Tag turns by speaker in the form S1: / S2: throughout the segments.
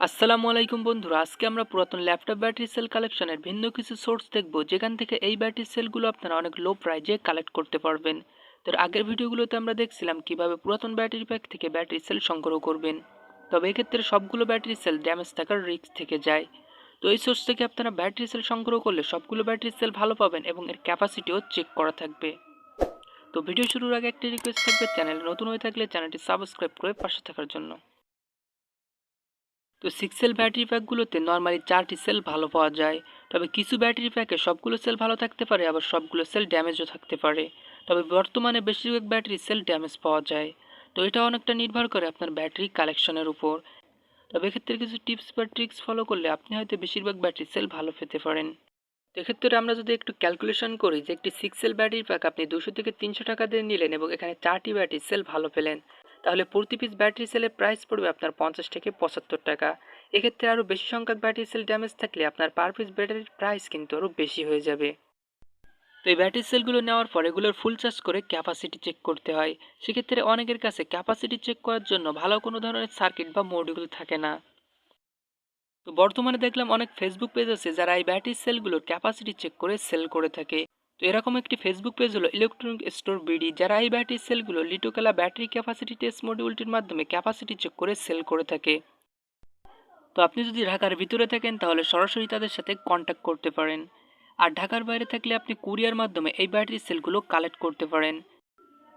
S1: আসসালামু আলাইকুম বন্ধুরা, আজকে আমরা পুরাতন ল্যাপটপ ব্যাটারি সেল কালেকশনের ভিন্ন কিছু সোর্স দেখব, যেখান থেকে এই ব্যাটারি সেলগুলো আপনারা অনেক লো প্রাইজে কালেক্ট করতে পারবেন। তো আগের ভিডিওগুলোতে আমরা দেখছিলাম কিভাবে পুরাতন ব্যাটারি প্যাক থেকে ব্যাটারি সেল সংগ্রহ করবেন, তবে এক্ষেত্রে সবগুলো ব্যাটারি সেল ড্যামেজ থাকার রিস্ক থেকে যায়। তো এই সোর্স থেকে আপনারা ব্যাটারি সেল সংগ্রহ করলে সবগুলো ব্যাটারি সেল ভালো পাবেন এবং এর ক্যাপাসিটিও চেক করা থাকবে। তো ভিডিও শুরুর আগে একটি রিকোয়েস্ট থাকবে, চ্যানেলে নতুন হয়ে থাকলে চ্যানেলটি সাবস্ক্রাইব করে পাশে থাকার জন্য। তো 6 সেল ব্যাটারি প্যাকগুলোতে নর্মালি 4টি সেল ভালো পাওয়া যায়, তবে কিছু ব্যাটারি প্যাকে সবগুলো সেল ভালো থাকতে পারে, আবার সবগুলো সেল ড্যামেজও থাকতে পারে। তবে বর্তমানে বেশিরভাগ ব্যাটারি সেল ড্যামেজ পাওয়া যায়। তো এটা অনেকটা নির্ভর করে আপনার ব্যাটারি কালেকশনের উপর। তবে এক্ষেত্রে কিছু টিপস বা ট্রিক্স ফলো করলে আপনি হয়তো বেশিরভাগ ব্যাটারি সেল ভালো পেতে পারেন। তো এক্ষেত্রে আমরা যদি একটু ক্যালকুলেশন করি যে একটি 6 সেল ব্যাটারি প্যাক আপনি 200 থেকে 300 টাকা দিয়ে নিলেন এবং এখানে 4টি ব্যাটারি সেল ভালো পেলেন, তাহলে প্রতি পিস ব্যাটারি সেলের প্রাইস পড়বে আপনার 50 থেকে 75 টাকা। এক্ষেত্রে আরও বেশি সংখ্যক ব্যাটারি সেল ড্যামেজ থাকলে আপনার পার পিস ব্যাটারির প্রাইস কিন্তু আরও বেশি হয়ে যাবে। তো এই ব্যাটারি সেলগুলো নেওয়ার পর এগুলোর ফুল চার্জ করে ক্যাপাসিটি চেক করতে হয়। সেক্ষেত্রে অনেকের কাছে ক্যাপাসিটি চেক করার জন্য ভালো কোনো ধরনের সার্কিট বা মডিউল থাকে না। তো বর্তমানে দেখলাম অনেক ফেসবুক পেজ আছে যারা এই ব্যাটারি সেলগুলোর ক্যাপাসিটি চেক করে সেল করে থাকে। তো এরকম একটি ফেসবুক পেজ হলো ইলেকট্রনিক স্টোর বিডি, যারা এই ব্যাটারি সেলগুলো লিটোকেলা ব্যাটারি ক্যাপাসিটি টেস্ট মডিউলটির মাধ্যমে ক্যাপাসিটি চেক করে সেল করে থাকে। তো আপনি যদি ঢাকার ভিতরে থাকেন তাহলে সরাসরি তাদের সাথে কন্ট্যাক্ট করতে পারেন, আর ঢাকার বাইরে থাকলে আপনি কুরিয়ার মাধ্যমে এই ব্যাটারি সেলগুলো কালেক্ট করতে পারেন।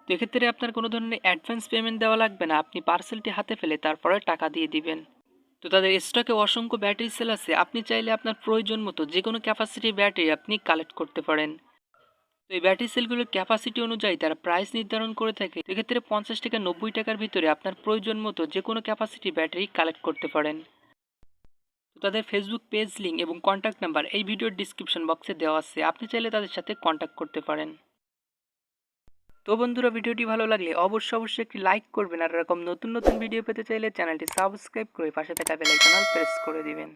S1: তো এক্ষেত্রে আপনার কোনো ধরনের অ্যাডভান্স পেমেন্ট দেওয়া লাগবে না, আপনি পার্সেলটি হাতে ফেলে তারপরে টাকা দিয়ে দিবেন। তো তাদের স্টকে অসংখ্য ব্যাটারি সেল আছে, আপনি চাইলে আপনার প্রয়োজন মতো যে কোনো ক্যাপাসিটির ব্যাটারি আপনি কালেক্ট করতে পারেন। তো এই ব্যাটারি সেলগুলোর ক্যাপাসিটি অনুযায়ী তারা প্রাইস নির্ধারণ করে থাকে। এক্ষেত্রে 50 থেকে 90 টাকার ভিতরে আপনার প্রয়োজন মতো যে কোনো ক্যাপাসিটি ব্যাটারি কালেক্ট করতে পারেন। তো তাদের ফেসবুক পেজ লিঙ্ক এবং কন্ট্যাক্ট নাম্বার এই ভিডিওর ডিসক্রিপশন বক্সে দেওয়া আছে, আপনি চাইলে তাদের সাথে কন্ট্যাক্ট করতে পারেন। তো বন্ধুরা, ভিডিওটি ভালো লাগলে অবশ্যই একটি লাইক করবেন, আর এরকম নতুন নতুন ভিডিও পেতে চাইলে চ্যানেলটি সাবস্ক্রাইব করে পাশে থাকা বেল আইকন প্রেস করে দিবেন।